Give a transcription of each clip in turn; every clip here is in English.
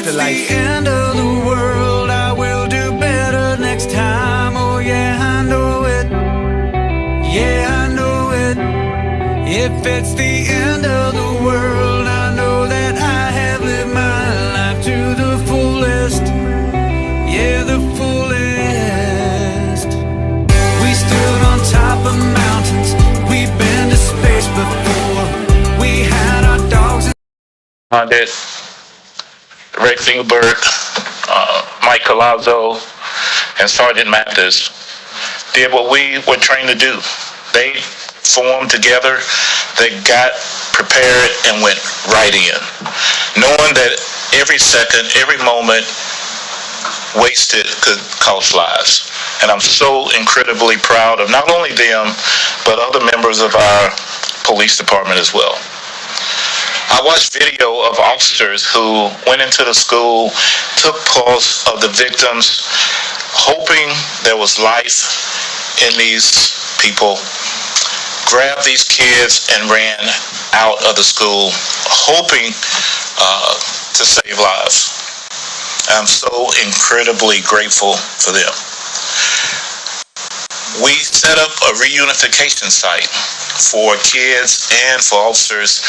afterlife. If it's the end of the world, I will do better next time. Oh yeah, I know it. Yeah, I know it. If it's the end of the world, I know that I have lived my life to the fullest. Yeah, the fullest. We stood on top of mountains. We've been to space before. We had our dogs. Did Ray Fingerberg, Mike Colazzo, and Sergeant Mathis did what we were trained to do. They formed together, they got prepared and went right in, knowing that every second, every moment wasted could cost lives. And I'm so incredibly proud of not only them, but other members of our police department as well. I watched video of officers who went into the school, took pulse of the victims, hoping there was life in these people, grabbed these kids and ran out of the school, hoping to save lives. I'm so incredibly grateful for them. We set up a reunification site for kids and for officers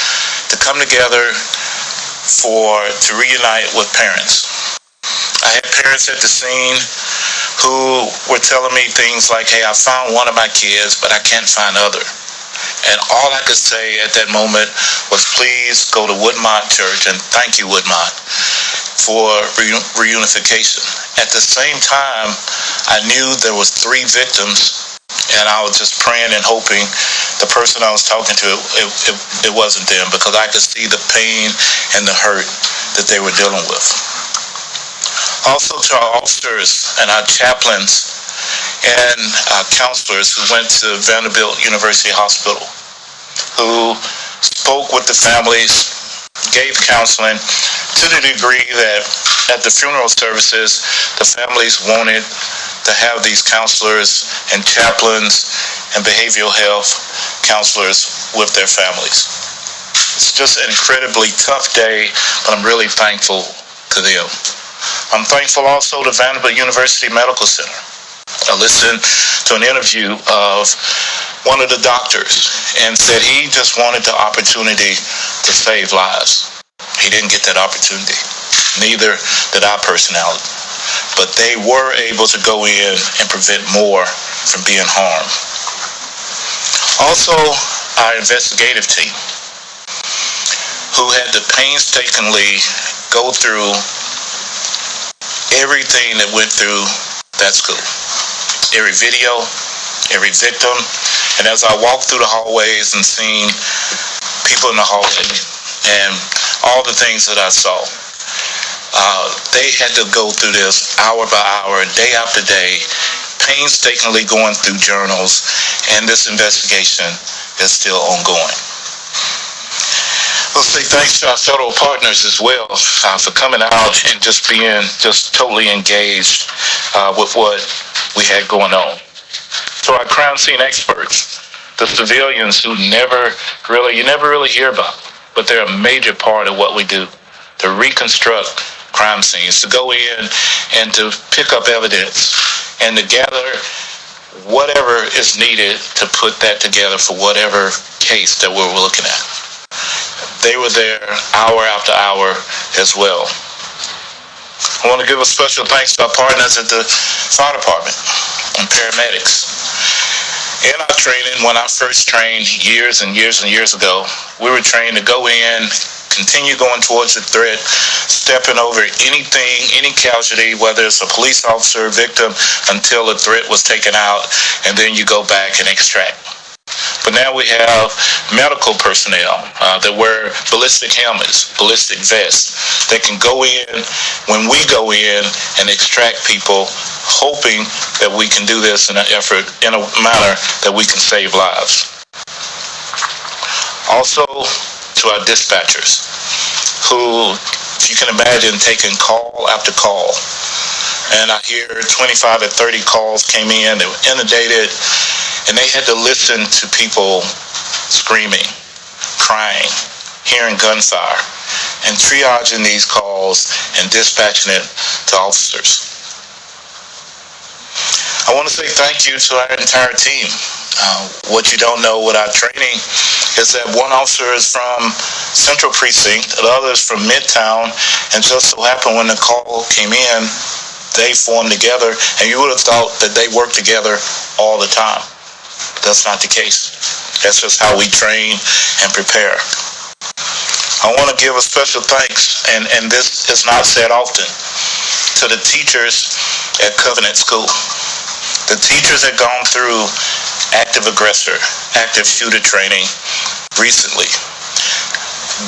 to come together to reunite with parents. I had parents at the scene who were telling me things like, hey, I found one of my kids, but I can't find other. And all I could say at that moment was, please go to Woodmont Church, and thank you, Woodmont, for reunification. At the same time, I knew there was 3 victims, and I was just praying and hoping the person I was talking to, it wasn't them, because I could see the pain and the hurt that they were dealing with. Also to our officers and our chaplains and counselors who went to Vanderbilt University Hospital, who spoke with the families, gave counseling to the degree that at the funeral services, the families wanted to have these counselors and chaplains and behavioral health counselors with their families. It's just an incredibly tough day, but I'm really thankful to them. I'm thankful also to Vanderbilt University Medical Center. I listened to an interview of one of the doctors and said he just wanted the opportunity to save lives. He didn't get that opportunity. Neither did our personnel. But they were able to go in and prevent more from being harmed. Also, our investigative team, who had to painstakingly go through everything that went through that school. Every video, every victim. And as I walked through the hallways and seen people in the hallway and all the things that I saw, they had to go through this hour by hour, day after day, painstakingly going through journals, and this investigation is still ongoing. We'll say thanks to our federal partners as well for coming out and just being totally engaged with what we had going on. To our crime scene experts, the civilians who you never really hear about, but they're a major part of what we do, to reconstruct crime scenes, to go in and to pick up evidence and to gather whatever is needed to put that together for whatever case that we're looking at. They were there hour after hour as well. I want to give a special thanks to our partners at the fire department and paramedics. In our training, when I first trained years and years and years ago, we were trained to go in, continue going towards the threat, stepping over anything, any casualty, whether it's a police officer, victim, until the threat was taken out, and then you go back and extract. But now we have medical personnel that wear ballistic helmets, ballistic vests. They can go in when we go in and extract people, hoping that we can do this in a manner that we can save lives. Also, to our dispatchers, who, if you can imagine, taking call after call. And I hear 25 to 30 calls came in, they were inundated, and they had to listen to people screaming, crying, hearing gunfire, and triaging these calls and dispatching it to officers. I want to say thank you to our entire team. What you don't know with our training is that one officer is from Central Precinct, the other is from Midtown, and just so happened when the call came in, they formed together, and you would have thought that they worked together all the time. That's not the case. That's just how we train and prepare. I want to give a special thanks, and this is not said often, to the teachers at Covenant School. The teachers have gone through active aggressor, active shooter training recently.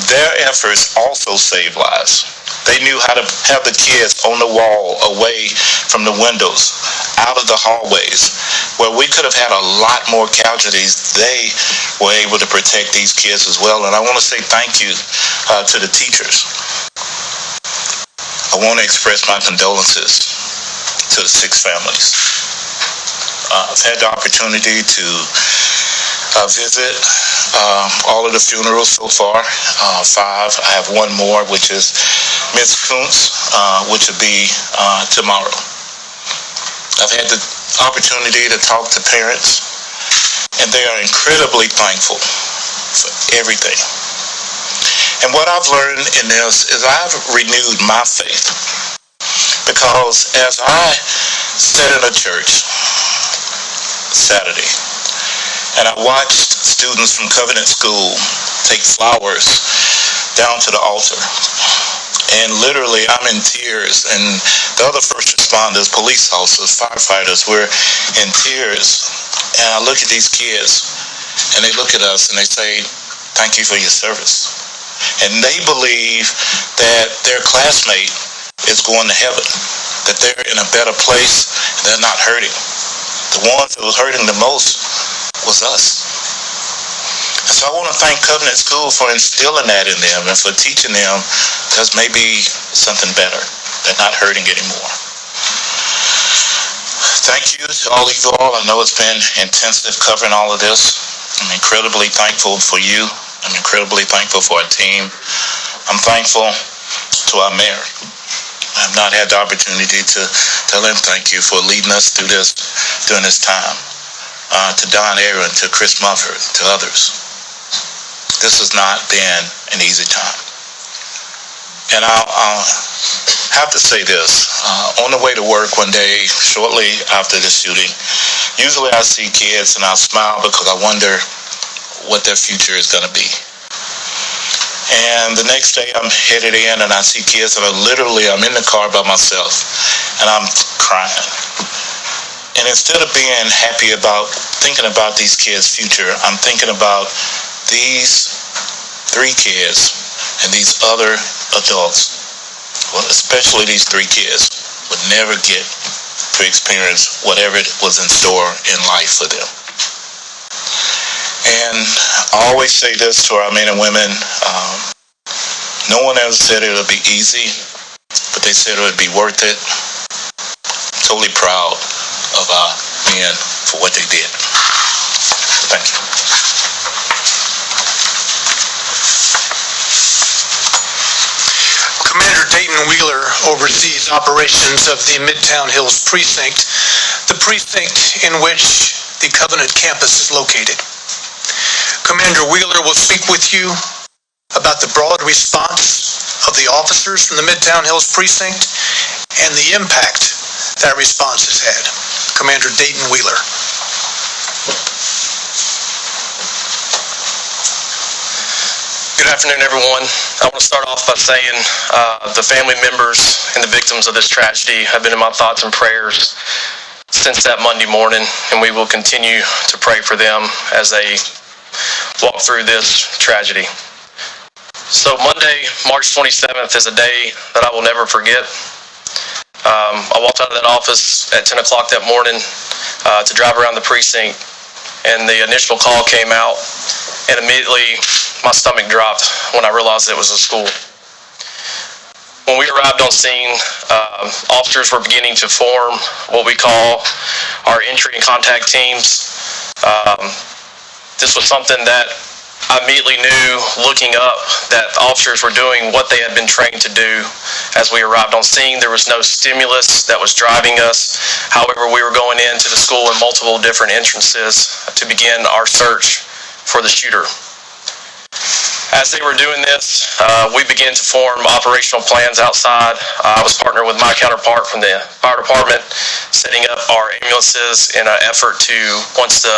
Their efforts also saved lives. They knew how to have the kids on the wall, away from the windows, out of the hallways, where we could have had a lot more casualties. They were able to protect these kids as well. And I want to say thank you to the teachers. I want to express my condolences to the 6 families. I've had the opportunity to visit all of the funerals so far, 5. I have one more, which is Ms. Kuntz, which will be tomorrow. I've had the opportunity to talk to parents, and they are incredibly thankful for everything. And what I've learned in this is I've renewed my faith, because as I sat in a church Saturday, and I watched students from Covenant School take flowers down to the altar. And literally, I'm in tears. And the other first responders, police officers, firefighters, were in tears. And I look at these kids, and they look at us, and they say, thank you for your service. And they believe that their classmate is going to heaven, that they're in a better place, and they're not hurting. The ones that was hurting the most was us. And so I want to thank Covenant School for instilling that in them and for teaching them there's maybe something better. They're not hurting anymore. Thank you to all of you all. I know it's been intensive covering all of this. I'm incredibly thankful for you. I'm incredibly thankful for our team. I'm thankful to our mayor. I've not had the opportunity to tell him thank you for leading us through this during this time. To Don Aaron, to Chris Mumford, to others. This has not been an easy time. And I'll have to say this. On the way to work one day, shortly after the shooting, usually I see kids and I smile because I wonder what their future is going to be. And the next day I'm headed in and I see kids and I'm in the car by myself and I'm crying. And instead of being happy about thinking about these kids' future, I'm thinking about these 3 kids and these other adults, well, especially these 3 kids, would never get to experience whatever was in store in life for them. And I always say this to our men and women, no one ever said it would be easy, but they said it would be worth it. I'm totally proud of our men for what they did. Thank you. Commander Dayton Wheeler oversees operations of the Midtown Hills Precinct, the precinct in which the Covenant campus is located. Commander Wheeler will speak with you about the broad response of the officers from the Midtown Hills Precinct and the impact that response has had. Commander Dayton Wheeler. Good afternoon, everyone. I want to start off by saying the family members and the victims of this tragedy have been in my thoughts and prayers since that Monday morning, and we will continue to pray for them as they walk through this tragedy. So Monday, March 27th is a day that I will never forget. I walked out of that office at 10 o'clock that morning to drive around the precinct, and the initial call came out, and immediately my stomach dropped when I realized it was a school. When we arrived on scene, officers were beginning to form what we call our entry and contact teams. This was something that I immediately knew, looking up, that officers were doing what they had been trained to do. As we arrived on scene, there was no stimulus that was driving us. However, we were going into the school in multiple different entrances to begin our search for the shooter. As they were doing this, we began to form operational plans outside. I was partnered with my counterpart from the fire department, setting up our ambulances in an effort to, once the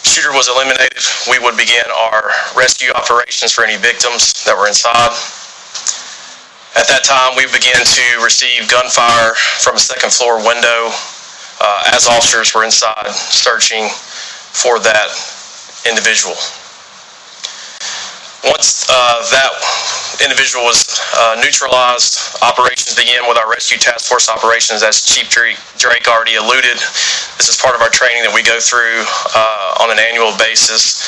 shooter was eliminated, we would begin our rescue operations for any victims that were inside. At that time, we began to receive gunfire from a second floor window as officers were inside searching for that individual. Once that individual was neutralized, operations began with our rescue task force operations, as Chief Drake already alluded. This is part of our training that we go through on an annual basis,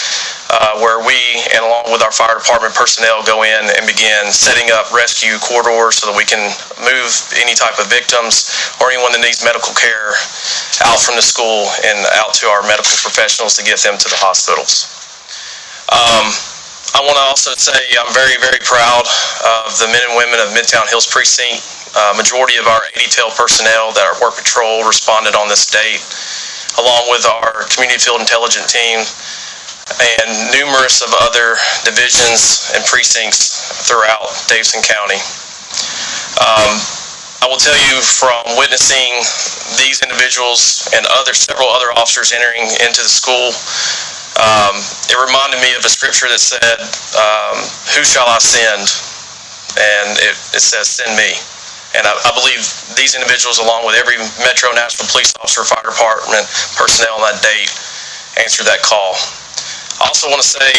where we, and along with our fire department personnel, go in and begin setting up rescue corridors so that we can move any type of victims or anyone that needs medical care out from the school and out to our medical professionals to get them to the hospitals. I want to also say I'm very, very proud of the men and women of Midtown Hills Precinct. Majority of our 80-tail personnel that are work patrol responded on this date, along with our community field intelligence team and numerous of other divisions and precincts throughout Davidson County. I will tell you, from witnessing these individuals and several other officers entering into the school, it reminded me of a scripture that said, who shall I send? And it says, send me. And I believe these individuals, along with every Metro National Police officer, fire department personnel on that date, answered that call. I also want to say,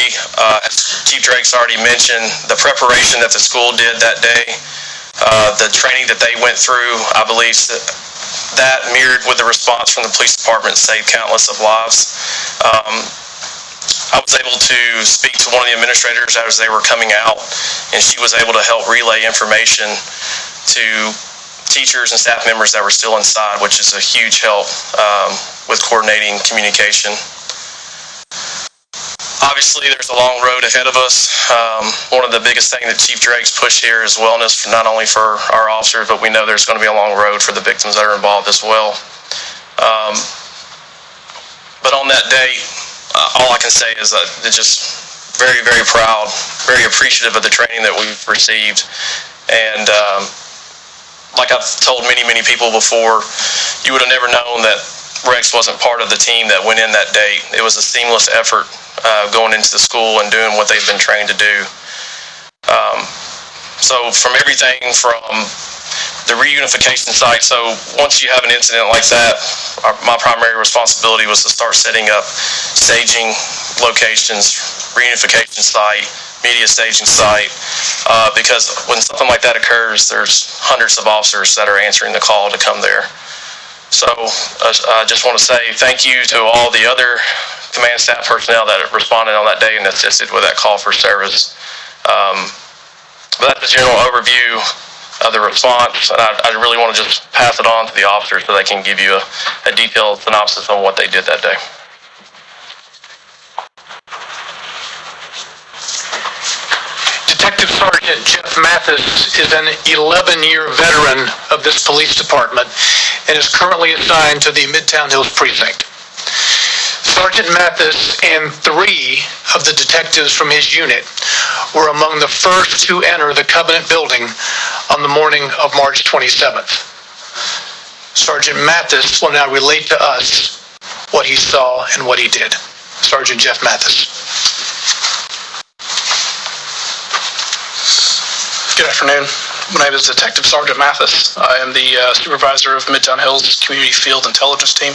as Chief Drake's already mentioned, the preparation that the school did that day, the training that they went through, I believe that mirrored with the response from the police department, saved countless of lives. I was able to speak to one of the administrators as they were coming out, and she was able to help relay information to teachers and staff members that were still inside, which is a huge help with coordinating communication. Obviously, there's a long road ahead of us. One of the biggest things that Chief Drake's pushed here is wellness, not only for our officers, but we know there's going to be a long road for the victims that are involved as well. But on that day, all I can say is that it's just very, very proud, very appreciative of the training that we've received. And like I've told many, many people before, you would have never known that Rex wasn't part of the team that went in that day. It was a seamless effort going into the school and doing what they've been trained to do. So from everything from the reunification site, so once you have an incident like that, my primary responsibility was to start setting up staging locations, reunification site, media staging site, because when something like that occurs, there's hundreds of officers that are answering the call to come there. So I just want to say thank you to all the other command staff personnel that responded on that day and assisted with that call for service. But that's a general overview of the response, and I really want to just pass it on to the officers so they can give you a detailed synopsis on what they did that day. Detective Sergeant Jeff Mathis is an 11-year veteran of this police department and is currently assigned to the Midtown Hills Precinct. Sergeant Mathis and 3 of the detectives from his unit were among the first to enter the Covenant building on the morning of March 27th. Sergeant Mathis will now relate to us what he saw and what he did. Sergeant Jeff Mathis. Good afternoon. My name is Detective Sergeant Mathis. I am the supervisor of Midtown Hills Community Field Intelligence Team.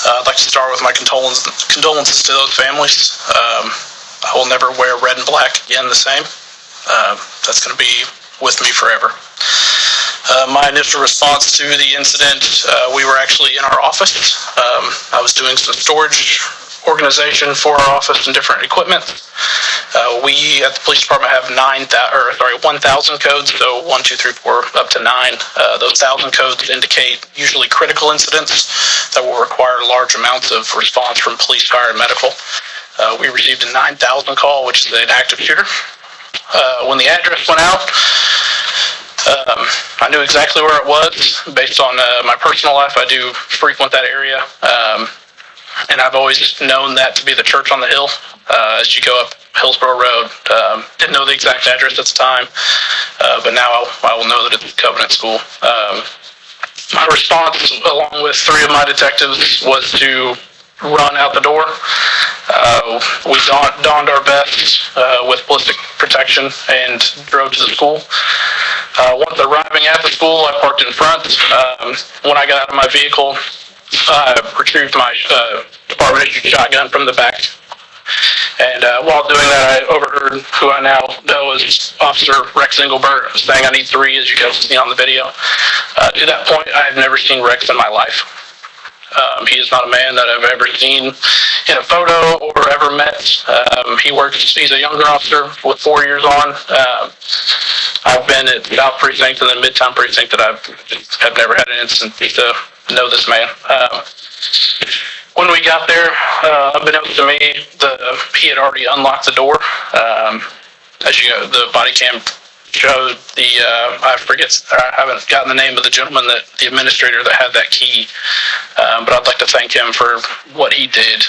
I'd like to start with my condolences to those families. I will never wear red and black again the same. That's going to be with me forever. My initial response to the incident, we were actually in our office. I was doing some storage organization for our office and different equipment. We at the police department have 1,000 codes, so 1, 2, 3, 4, up to 9. Those 1,000 codes indicate usually critical incidents that will require large amounts of response from police, fire, and medical. we received a 9,000 call, which is an active shooter. When the address went out, I knew exactly where it was. Based on my personal life, I do frequent that area, and I've always known that to be the church on the hill as you go up Hillsborough Road. Didn't know the exact address at the time, but now I will know that it's Covenant School. My response, along with 3 of my detectives, was to run out the door. We donned our vests with ballistic protection and drove to the school. Once arriving at the school, I parked in front. When I got out of my vehicle, I retrieved my department-issued shotgun from the back. And while doing that, I overheard who I now know as Officer Rex Engelbert saying, "I need 3," as you guys have seen on the video. To that point, I have never seen Rex in my life. He is not a man that I've ever seen in a photo or ever met. He's a younger officer with 4 years on. I've been at South Precinct and then Midtown Precinct that I've never had an instance to know this man. When we got there, unbeknownst to me, he had already unlocked the door. As you know, the body cam showed I haven't gotten the name of the gentleman, the administrator that had that key, but I'd like to thank him for what he did.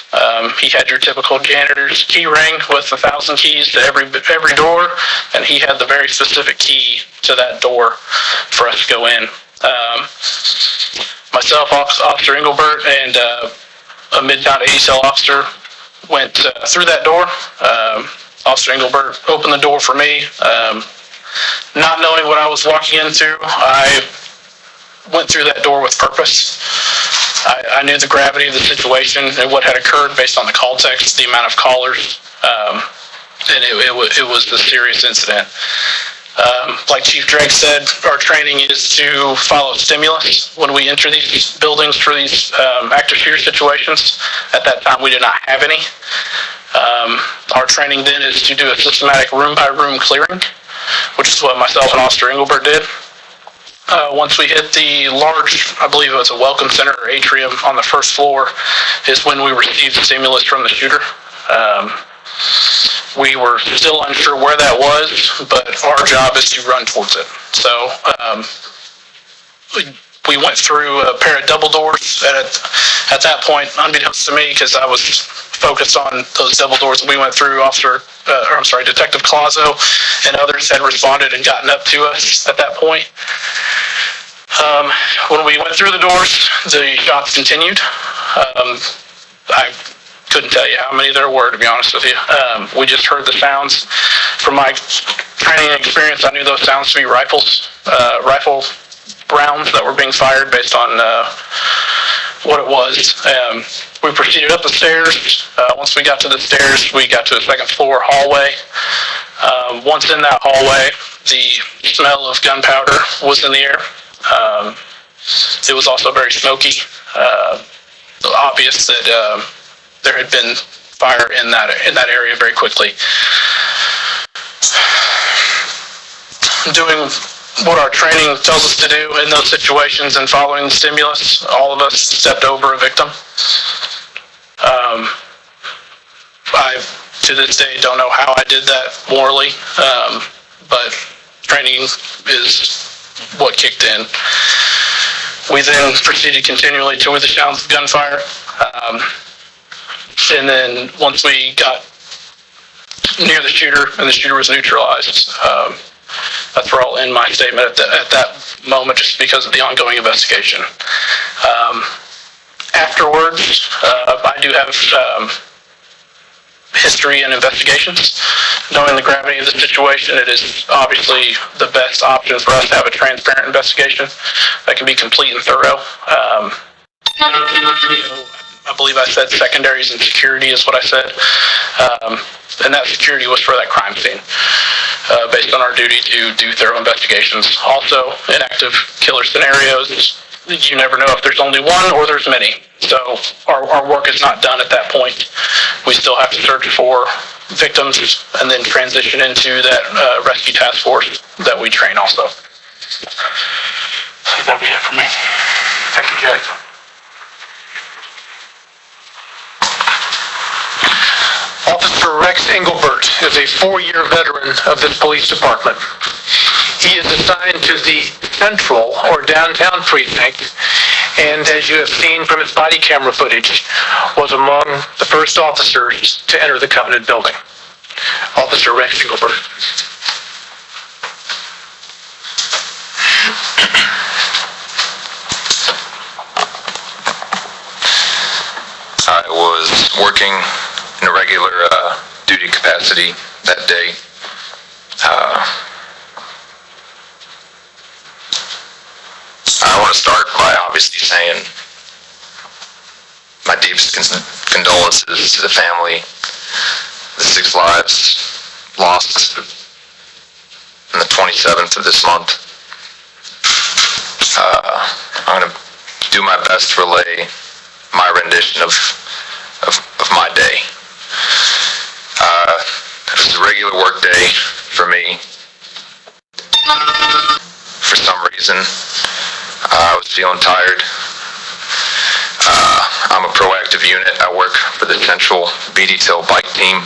He had your typical janitor's key ring with 1,000 keys to every door, and he had the very specific key to that door for us to go in. Myself, Officer Engelbert, and a Midtown 80 cell officer went through that door. Officer Engelbert opened the door for me. Not knowing what I was walking into, I went through that door with purpose. I knew the gravity of the situation and what had occurred based on the call text, the amount of callers, and it was a serious incident. Like Chief Drake said, our training is to follow stimulus when we enter these buildings for these active shooter situations. At that time, we did not have any. Our training then is to do a systematic room-by-room clearing, which is what myself and Officer Engelbert did. Once we hit the large, I believe it was a welcome center or atrium on the first floor, is when we received stimulus from the shooter. We were still unsure where that was, but our job is to run towards it. So we went through a pair of double doors, and at that point, unbeknownst to me, because I was focused on those double doors that we went through, Detective Clazo and others had responded and gotten up to us at that point. When we went through the doors, the shots continued. I couldn't tell you how many there were, to be honest with you. We just heard the sounds. From my training and experience, I knew those sounds to be rifle rounds that were being fired based on what it was. We proceeded up the stairs. Once we got to the stairs, we got to a second floor hallway. Once in that hallway, the smell of gunpowder was in the air. It was also very smoky. Obvious that there had been fire in that area very quickly. Doing what our training tells us to do in those situations and following the stimulus, all of us stepped over a victim. I, to this day, don't know how I did that morally, but training is what kicked in. We then proceeded continually to the sounds of gunfire, and then once we got near the shooter and the shooter was neutralized, that's where I'll end my statement at that moment, just because of the ongoing investigation. Afterwards, I do have history and investigations. Knowing the gravity of the situation, it is obviously the best option for us to have a transparent investigation that can be complete and thorough. I believe I said secondaries and security is what I said. And that security was for that crime scene, based on our duty to do thorough investigations. Also, in active killer scenarios, you never know if there's only one or there's many. So our work is not done at that point. We still have to search for victims and then transition into that rescue task force that we train also. That'll be it for me. Thank you, Jay. Rex Engelbert is a 4-year veteran of this police department. He is assigned to the central or downtown precinct, and as you have seen from his body camera footage, was among the first officers to enter the Covenant building. Officer Rex Engelbert. I was working in a regular duty capacity that day. I want to start by obviously saying my deepest condolences to the family, the 6 lives lost on the 27th of this month. I'm going to do my best to relay my rendition of my day. It was a regular work day for me. For some reason, I was feeling tired. I'm a proactive unit. I work for the Central B-Detail bike team.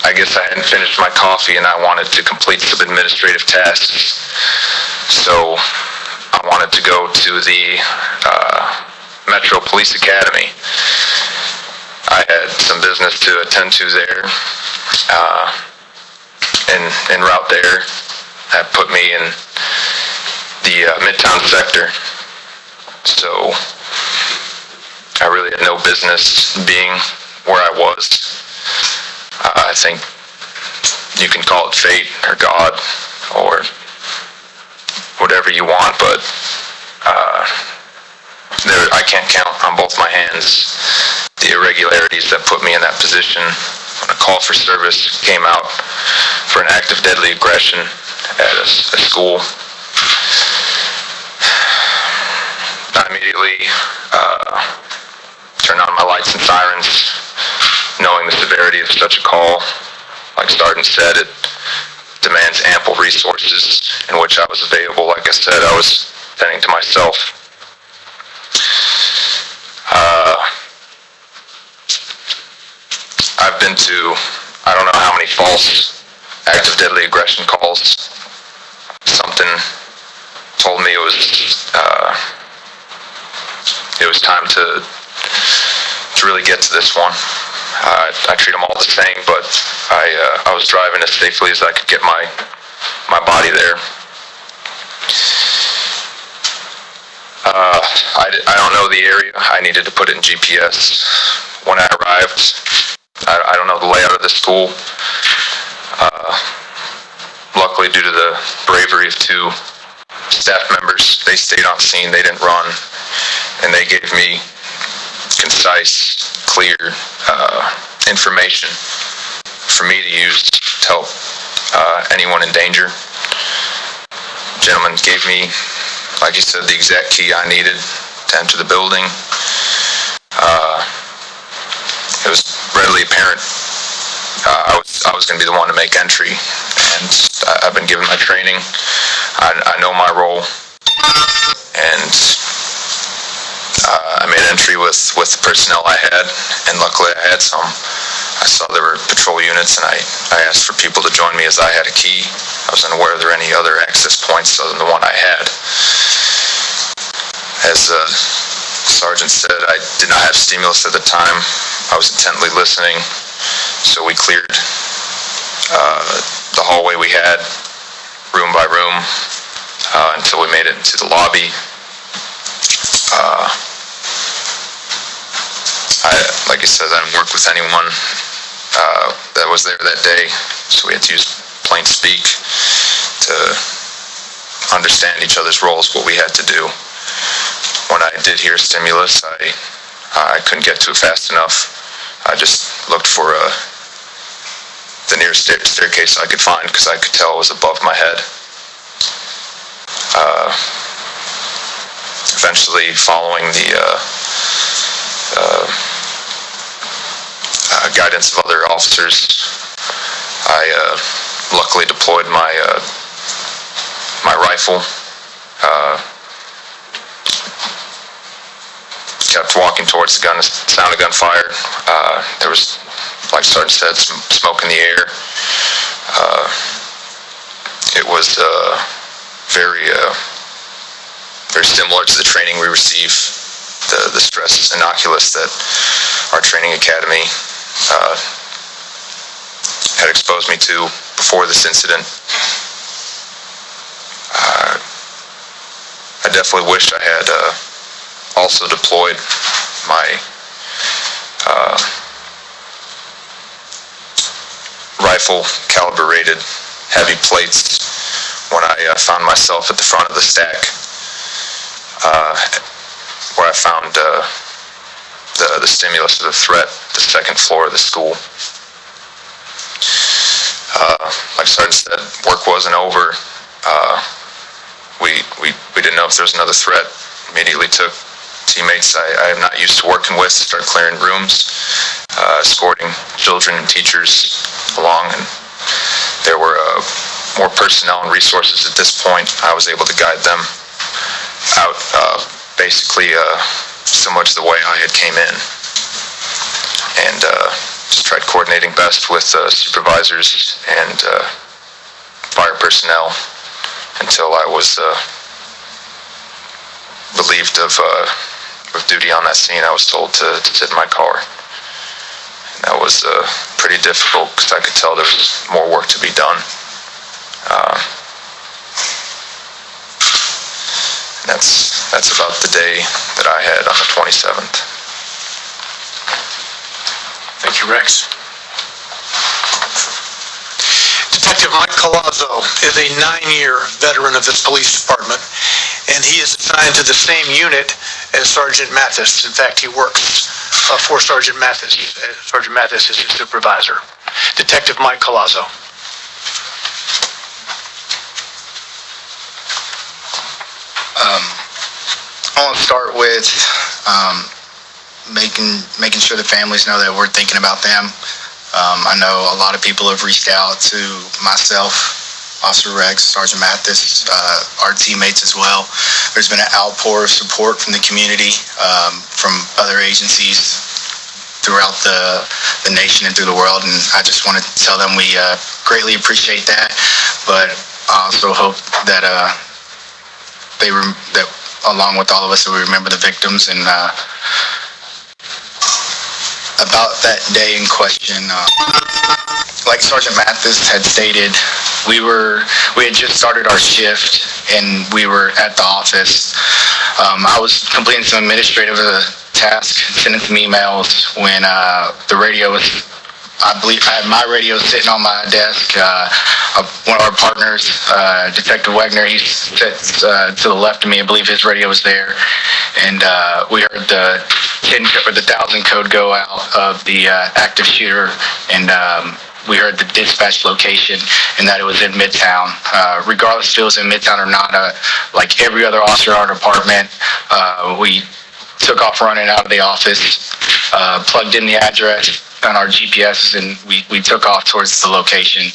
I guess I hadn't finished my coffee and I wanted to complete some administrative tasks. So I wanted to go to the Metro Police Academy. I had some business to attend to there. En route there, that put me in the Midtown sector. So I really had no business being where I was. I think you can call it fate or God or whatever you want, but I can't count on both my hands the irregularities that put me in that position when a call for service came out for an act of deadly aggression at a school. I immediately turned on my lights and sirens, knowing the severity of such a call. Like Sergeant said, it demands ample resources in which I was available. Like I said, I was tending to myself. I've been to, I don't know how many false acts of deadly aggression calls. Something told me it was time to really get to this one. I treat them all the same, but I was driving as safely as I could get my body there. I don't know the area. I needed to put it in GPS. When I arrived, I don't know the layout of the school. Luckily, due to the bravery of 2 staff members, they stayed on scene. They didn't run, and they gave me concise, clear information for me to use to help anyone in danger. The gentleman gave me, like you said, the exact key I needed to enter the building. It was readily apparent I was going to be the one to make entry, and I've been given my training. I know my role, and I made entry with the personnel I had, and luckily I had some. I saw there were patrol units, and I asked for people to join me as I had a key. I was unaware there were any other access points other than the one I had. As Sergeant said, I did not have stimulus at the time. I was intently listening, so we cleared the hallway we had, room by room, until we made it into the lobby. Like I said, I didn't work with anyone that was there that day, so we had to use plain speak to understand each other's roles, what we had to do. When I did hear stimulus, I couldn't get to it fast enough. I just looked for the nearest staircase I could find because I could tell it was above my head. Eventually, following the guidance of other officers, I luckily deployed my rifle. Kept walking towards towards the sound of gunfire. There was, like Sergeant said, some smoke in the air. It was very similar to the training we received. The stress innocuous that our training academy had exposed me to before this incident. I definitely wished I had also deployed my rifle caliber rated heavy plates when I found myself at the front of the stack, where I found the stimulus of the threat, the second floor of the school. Like Sergeant said, work wasn't over. We didn't know if there was another threat. Immediately took teammates I am not used to working with to start clearing rooms, escorting children and teachers along, and there were more personnel and resources at this point. I was able to guide them out basically similar to the way I had came in, and just tried coordinating best with supervisors and fire personnel until I was relieved of duty on that scene. I was told to sit in my car. And that was pretty difficult because I could tell there was more work to be done. And that's about the day that I had on the 27th. Thank you, Rex. Detective Mike Colazzo is a 9-year veteran of this police department, and he is assigned to the same unit as Sergeant Mathis. In fact, he works for Sergeant Mathis. Sergeant Mathis is his supervisor. Detective Mike Colazzo. I want to start with making sure the families know that we're thinking about them. I know a lot of people have reached out to myself, Officer Rex, Sergeant Mathis, our teammates as well. There's been an outpour of support from the community, from other agencies throughout the nation and through the world, and I just want to tell them we greatly appreciate that, but I also hope that that along with all of us, that we remember the victims. And about that day in question, like Sergeant Mathis had stated, we had just started our shift and we were at the office. I was completing some administrative tasks, sending some emails when the radio was, I believe I had my radio sitting on my desk. One of our partners, Detective Wagner, he sits to the left of me. I believe his radio was there, and we heard the 1,000 code go out of the active shooter, and we heard the dispatch location and that it was in Midtown. Regardless if it was in Midtown or not, like every other officer in our department, we took off running out of the office, plugged in the address on our GPS, and we took off towards the location.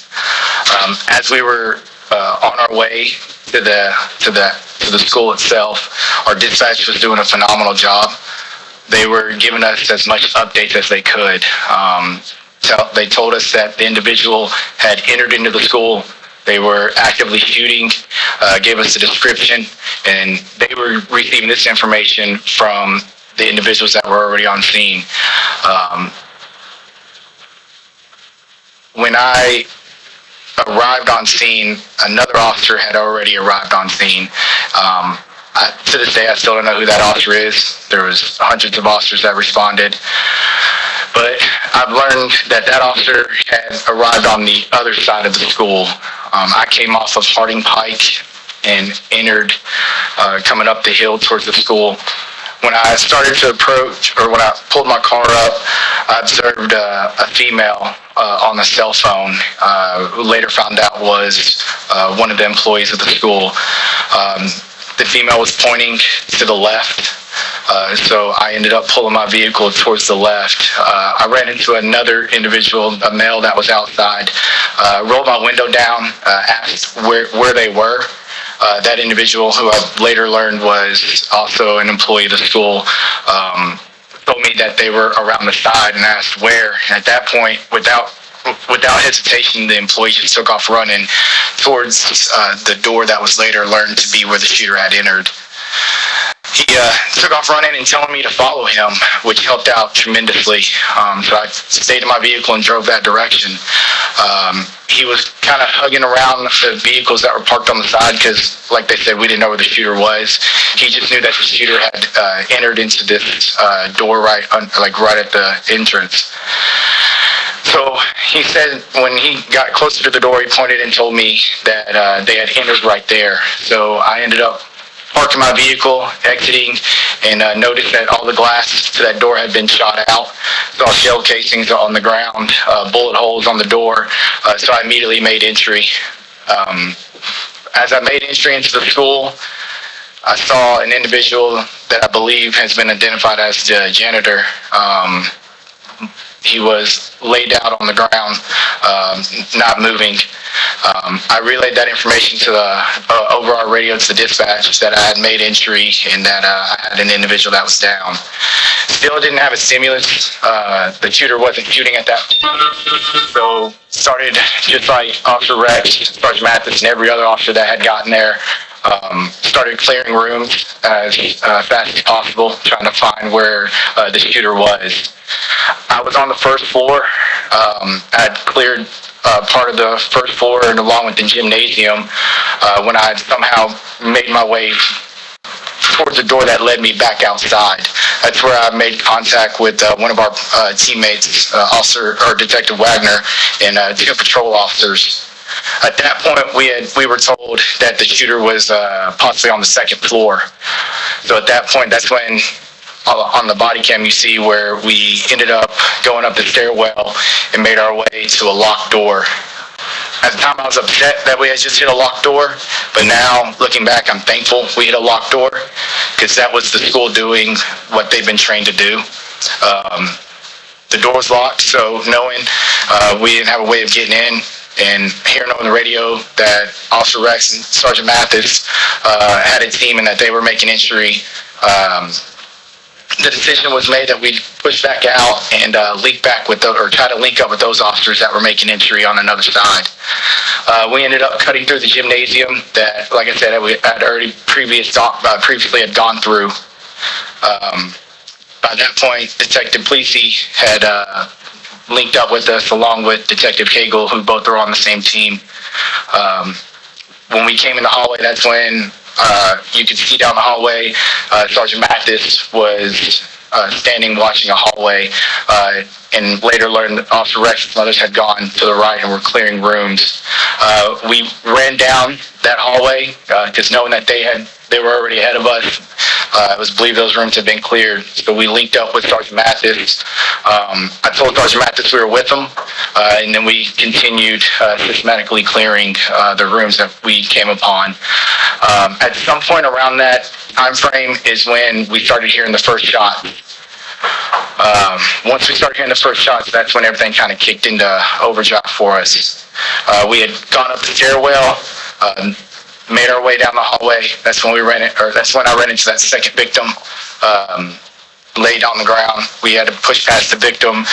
As we were on our way to the school itself, our dispatch was doing a phenomenal job. They were giving us as much updates as they could. They told us that the individual had entered into the school. They were actively shooting, gave us the description, and they were receiving this information from the individuals that were already on scene. When I arrived on scene, another officer had already arrived on scene. To this day, I still don't know who that officer is. There was hundreds of officers that responded. But I've learned that officer had arrived on the other side of the school. I came off of Harding Pike and entered, coming up the hill towards the school. When I started to approach, or when I pulled my car up, I observed a female on the cell phone, who later found out was one of the employees of the school. The female was pointing to the left, so I ended up pulling my vehicle towards the left. I ran into another individual, a male that was outside, rolled my window down, asked where they were. That individual, who I later learned was also an employee of the school, told told me that they were around the side and asked where. And at that point, without hesitation, the employee just took off running towards the door that was later learned to be where the shooter had entered. He took off running and telling me to follow him, which helped out tremendously. So I stayed in my vehicle and drove that direction. He was kind of hugging around the vehicles that were parked on the side because, like they said, we didn't know where the shooter was. He just knew that the shooter had entered into this door right at the entrance. So he said when he got closer to the door, he pointed and told me that they had entered right there. So I ended up parking my vehicle, exiting, and noticed that all the glass to that door had been shot out. Saw shell casings on the ground, bullet holes on the door, so I immediately made entry. As I made entry into the school, I saw an individual that I believe has been identified as the janitor. He was laid out on the ground, not moving. I relayed that information to over our radio to the dispatch that I had made entry and that I had an individual that was down. Still didn't have a stimulus. The shooter wasn't shooting at that point. So started just like Officer Rex, Sergeant Mathis, and every other officer that had gotten there. Started clearing rooms as fast as possible, trying to find where the shooter was. I was on the first floor. I had cleared part of the first floor and along with the gymnasium when I had somehow made my way towards the door that led me back outside. That's where I made contact with one of our teammates, Detective Wagner, and two patrol officers. At that point, we were told that the shooter was possibly on the second floor. So at that point, that's when on the body cam you see where we ended up going up the stairwell and made our way to a locked door. At the time, I was upset that we had just hit a locked door, but now, looking back, I'm thankful we hit a locked door because that was the school doing what they've been trained to do. The door was locked, so knowing we didn't have a way of getting in, and hearing on the radio that Officer Rex and Sergeant Mathis had a team and that they were making entry, the decision was made that we'd push back out and try to link up with those officers that were making entry on another side. We ended up cutting through the gymnasium that, like I said, we had already previously had gone through. By that point, Detective Plesey had linked up with us along with Detective Cagle, who both were on the same team. When we came in the hallway, that's when you could see down the hallway, Sergeant Mathis was standing watching a hallway, and later learned that Officer Rex and others had gone to the right and were clearing rooms. We ran down that hallway because knowing that they were already ahead of us, it was believed those rooms had been cleared. So we linked up with Sergeant Mathis. I told Sergeant Mathis we were with him, and then we continued systematically clearing the rooms that we came upon. At some point around that time frame is when we started hearing the first shot. Once we started hearing the first shots, that's when everything kind of kicked into overdrive for us. We had gone up the stairwell, made our way down the hallway. That's when I ran into that second victim, laid on the ground. We had to push past the victim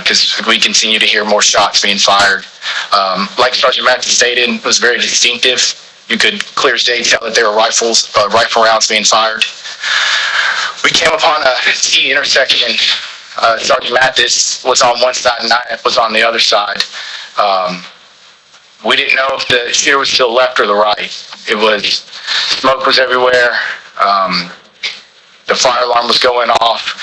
because we continued to hear more shots being fired. Like Sergeant Mathis stated, it was very distinctive. You could clear as day tell that there were rifle rounds being fired. We came upon a T intersection. Sergeant Mathis was on one side and I was on the other side. We didn't know if the shooter was to the left or the right. Smoke was everywhere. The fire alarm was going off.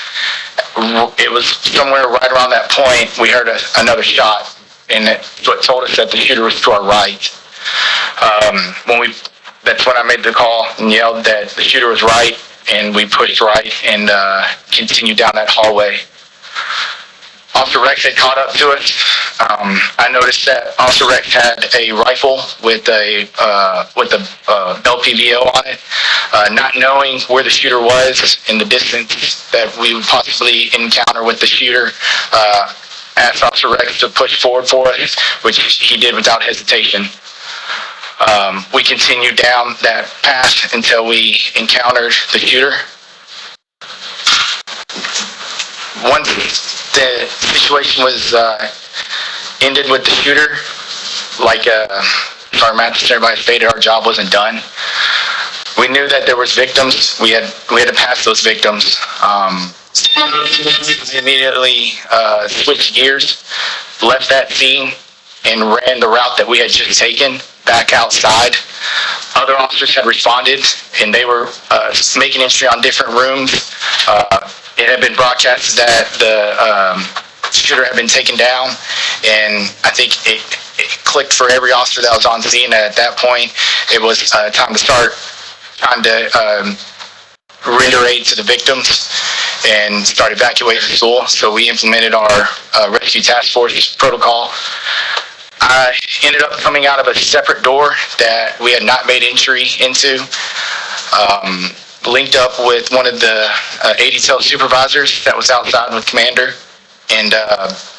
It was somewhere right around that point we heard another shot, and that's what told us that the shooter was to our right. That's when I made the call and yelled that the shooter was right, and we pushed right and continued down that hallway. Officer Rex had caught up to us. I noticed that Officer Rex had a rifle with a LPVO on it. Not knowing where the shooter was and the distance that we would possibly encounter with the shooter, asked Officer Rex to push forward for us, which he did without hesitation. We continued down that path until we encountered the shooter. once the situation was ended with the shooter, like Sergeant Mathis and everybody stated, our job wasn't done. We knew that there was victims. We had to pass those victims. We immediately switched gears, left that scene, and ran the route that we had just taken back outside. Other officers had responded, and they were making entry on different rooms. It had been broadcasted that the shooter had been taken down, and I think it clicked for every officer that was on scene. At that point, it was time to start trying to render aid to the victims and start evacuating the school. So we implemented our rescue task force protocol. I ended up coming out of a separate door that we had not made entry into, linked up with one of the ADTEL supervisors that was outside with Commander, and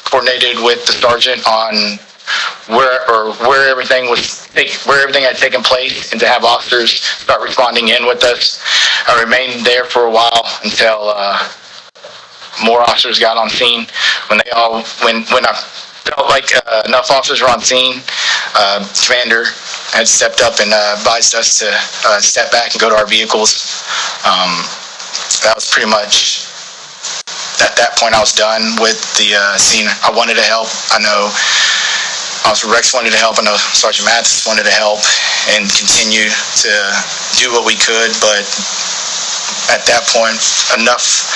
coordinated with the sergeant on where everything had taken place, and to have officers start responding in with us. I remained there for a while until more officers got on scene. When I felt like enough officers were on scene, Commander had stepped up and advised us to step back and go to our vehicles. That was pretty much, at that point I was done with the scene. I wanted to help. I know Officer Rex wanted to help. I know Sergeant Mathis wanted to help and continue to do what we could, but at that point, enough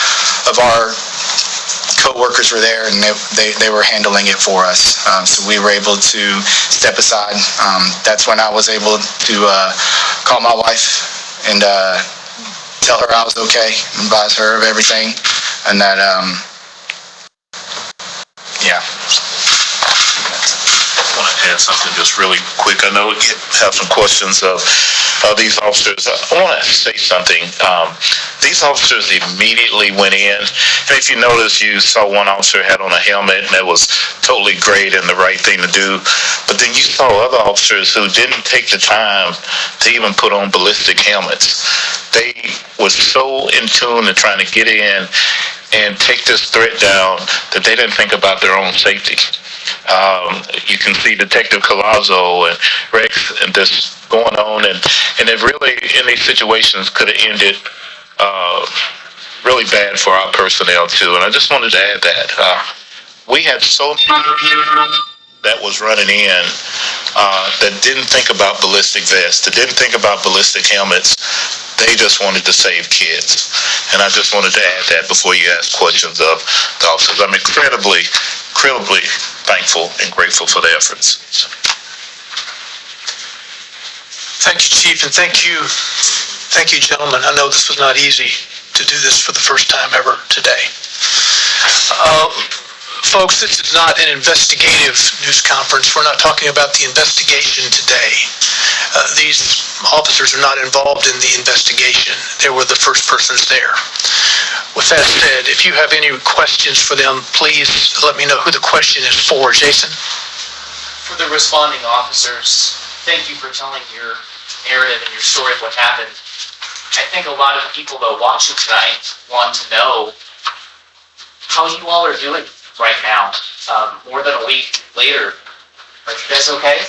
of our co-workers were there, and they were handling it for us. So we were able to step aside. That's when I was able to call my wife and tell her I was okay, advise her of everything, and that, yeah. I want to add something just really quick. I know you have some questions of these officers. I want to say something. These officers immediately went in, and if you notice, you saw one officer had on a helmet, and that was totally great and the right thing to do. But then you saw other officers who didn't take the time to even put on ballistic helmets. They were so in tune to trying to get in and take this threat down that they didn't think about their own safety. You can see Detective Collazo and Rex and this going on, and it really, in these situations, could have ended really bad for our personnel too. And I just wanted to add that we had so many that was running in that didn't think about ballistic vests, that didn't think about ballistic helmets. They just wanted to save kids. And I just wanted to add that before you ask questions of the officers. I'm incredibly thankful and grateful for the efforts. Thank you, Chief, and thank you, gentlemen. I know this was not easy to do this for the first time ever today. Folks, this is not an investigative news conference. We're not talking about the investigation today. These officers are not involved in the investigation. They were the first persons there. With that said, if you have any questions for them, please let me know who the question is for. Jason? For the responding officers, thank you for telling your narrative and your story of what happened. I think a lot of people that watch it tonight want to know how you all are doing right now, more than a week later. Are you guys okay?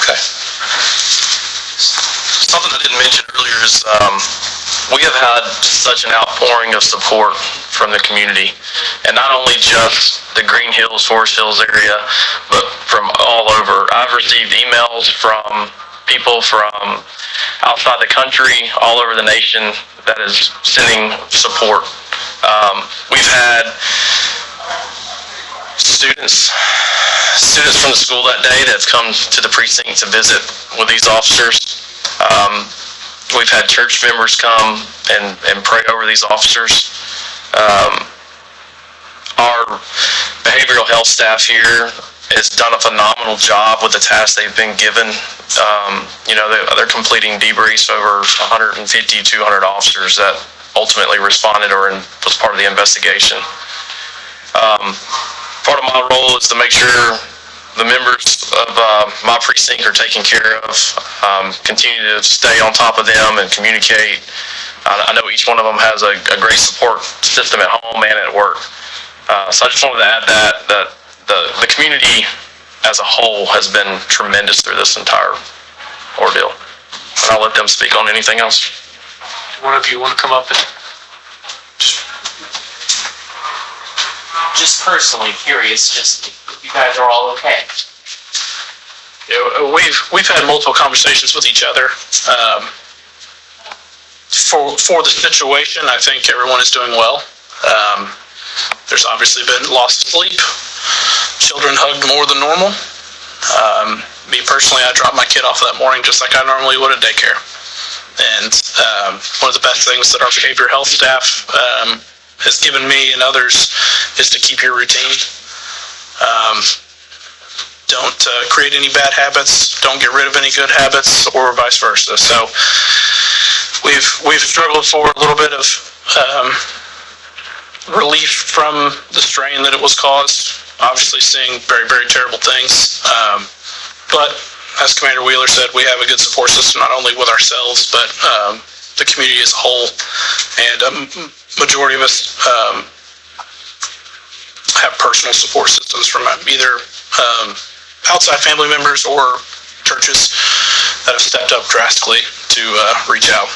Okay. Something I didn't mention earlier is we have had such an outpouring of support from the community, and not only just the Green Hills, Forest Hills area, but from all over. I've received emails from people from outside the country, all over the nation, that is sending support. We've had students from the school that day that have come to the precinct to visit with these officers. We've had church members come and pray over these officers. Our behavioral health staff here has done a phenomenal job with the tasks they've been given. They're completing debriefs over 150, 200 officers that ultimately responded or was part of the investigation. Part of my role is to make sure the members of my precinct are taken care of. Continue to stay on top of them and communicate. I know each one of them has a great support system at home and at work. So I just wanted to add that the community as a whole has been tremendous through this entire ordeal. And I'll let them speak on anything else. One of you want to come up and Just personally curious, just if you guys are all okay. Yeah, we've had multiple conversations with each other. For the situation, I think everyone is doing well. There's obviously been loss of sleep. Children hugged more than normal. Me personally, I dropped my kid off that morning just like I normally would at daycare. And one of the best things that our behavioral health staff has given me and others is to keep your routine. Don't create any bad habits. Don't get rid of any good habits, or vice versa. So we've struggled for a little bit of relief from the strain that it was caused. Obviously, seeing very, very terrible things. But as Commander Wheeler said, we have a good support system, not only with ourselves, but the community as a whole. And a majority of us have personal support systems from either outside family members or churches that have stepped up drastically to reach out.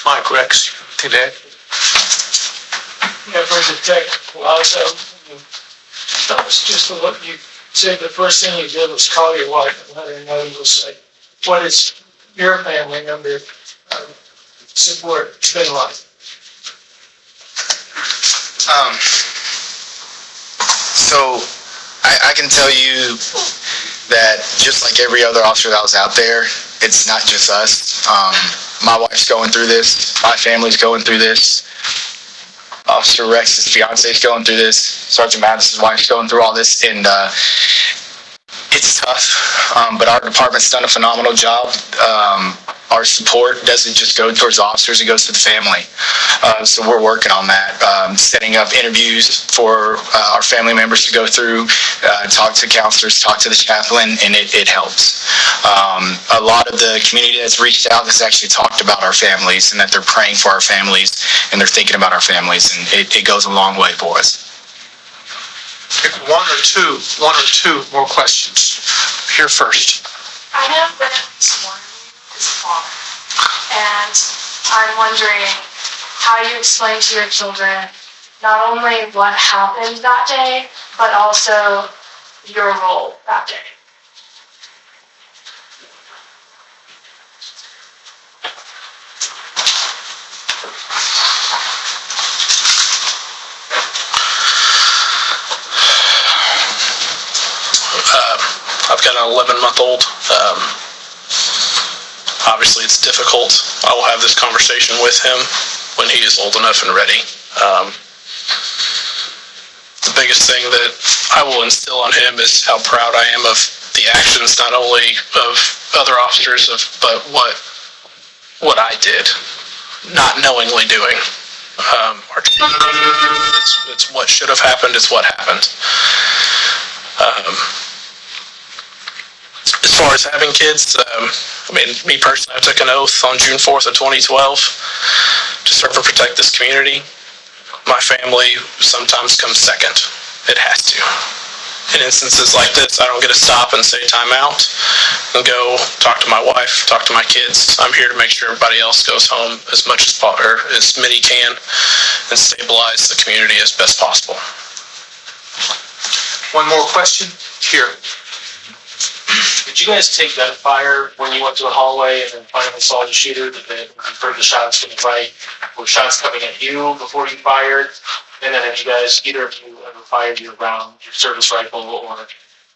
Mike Rex today. Yeah, for the technical, also, that was just what you said. The first thing you did was call your wife and let her know. You was like, what is your family member support been like? So I can tell you that just like every other officer that was out there, it's not just us. My wife's going through this. My family's going through this. Officer Rex's fiance is going through this. Sergeant Mathis's wife's going through all this, and it's tough. But our department's done a phenomenal job. Our support doesn't just go towards the officers, it goes to the family. So we're working on that, setting up interviews for our family members to go through, talk to counselors, talk to the chaplain, and it helps. A lot of the community that's reached out has actually talked about our families and that they're praying for our families and they're thinking about our families, and it goes a long way for us. One or two more questions. Here first. I have been this morning as a father, and I'm wondering how you explain to your children not only what happened that day, but also your role that day. I've got an 11-month-old. Obviously, it's difficult. I will have this conversation with him when he is old enough and ready. The biggest thing that I will instill on him is how proud I am of the actions, not only of other officers, but what I did, not knowingly doing. It's what should have happened. It's what happened. As far as having kids, me personally, I took an oath on June 4th of 2012 to serve and protect this community. My family sometimes comes second. It has to. In instances like this, I don't get to stop and say time out and go talk to my wife, talk to my kids. I'm here to make sure everybody else goes home as many can, and stabilize the community as best possible. One more question. Here. Did you guys take gunfire when you went to the hallway and then finally saw the shooter? Did you heard the shots getting right? Were shots coming at you before you fired? And then have you guys, either of you, ever fired your round, your service rifle or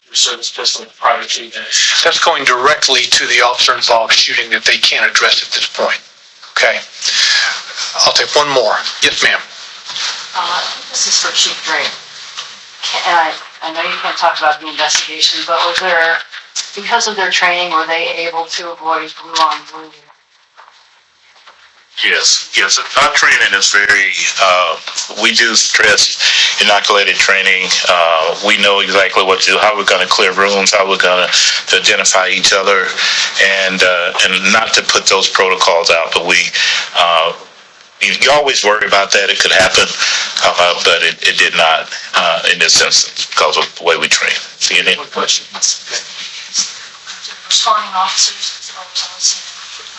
your service pistol prior to that? That's going directly to the officer involved shooting that they can't address at this point. Okay. I'll take one more. Yes, ma'am. This is for Chief Drake. I know you can't talk about the investigation, but was there, because of their training, were they able to avoid blue on blue Yes. Our training is very, we do stress inoculated training. We know exactly what to do, how we're going to clear rooms, how we're going to identify each other, and not to put those protocols out, but you always worry about that. It could happen, but it did not in this instance because of the way we train. See any question? Responding officers,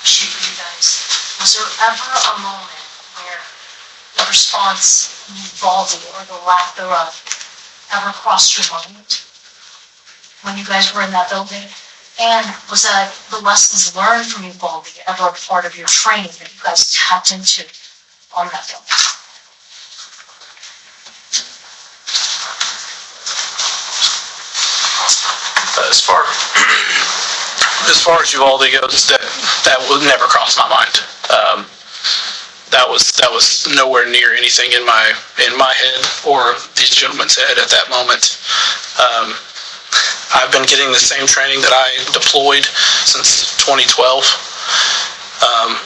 shoot you guys. Was there ever a moment where the response Uvalde or the lack thereof ever crossed your mind when you guys were in that building? And was that the lessons learned from Uvalde ever a part of your training that you guys tapped into on that building? As far as Uvalde goes, that would never cross my mind. That was nowhere near anything in my head or these gentlemen's head at that moment. I've been getting the same training that I deployed since 2012.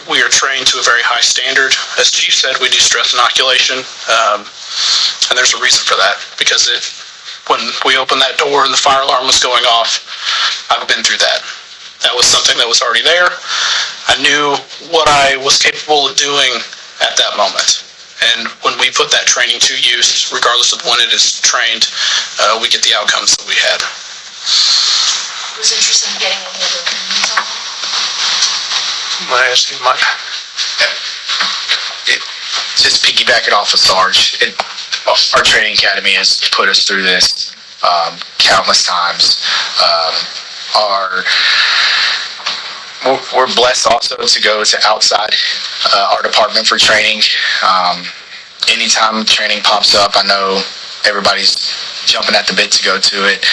We are trained to a very high standard. As Chief said, we do stress inoculation, and there's a reason for that, because when we opened that door and the fire alarm was going off, I've been through that. That was something that was already there. I knew what I was capable of doing at that moment. And when we put that training to use, regardless of when it is trained, we get the outcomes that we had. I was interested in getting any other opinions on it. I'm going to ask you, Mike. Just piggybacking off of Sarge, our training academy has put us through this countless times. We're blessed also to go to outside our department for training. Anytime training pops up, I know everybody's jumping at the bit to go to it,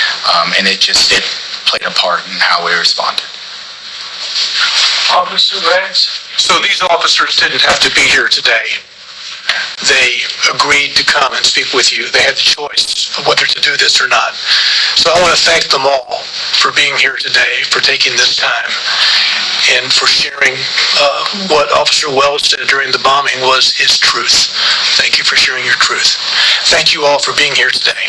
and it played a part in how we responded. Officer Rex? So these officers didn't have to be here today. They agreed to come and speak with you. They had the choice of whether to do this or not. So I want to thank them all for being here today, for taking this time, and for sharing what Officer Wells said during the bombing was his truth. Thank you for sharing your truth. Thank you all for being here today.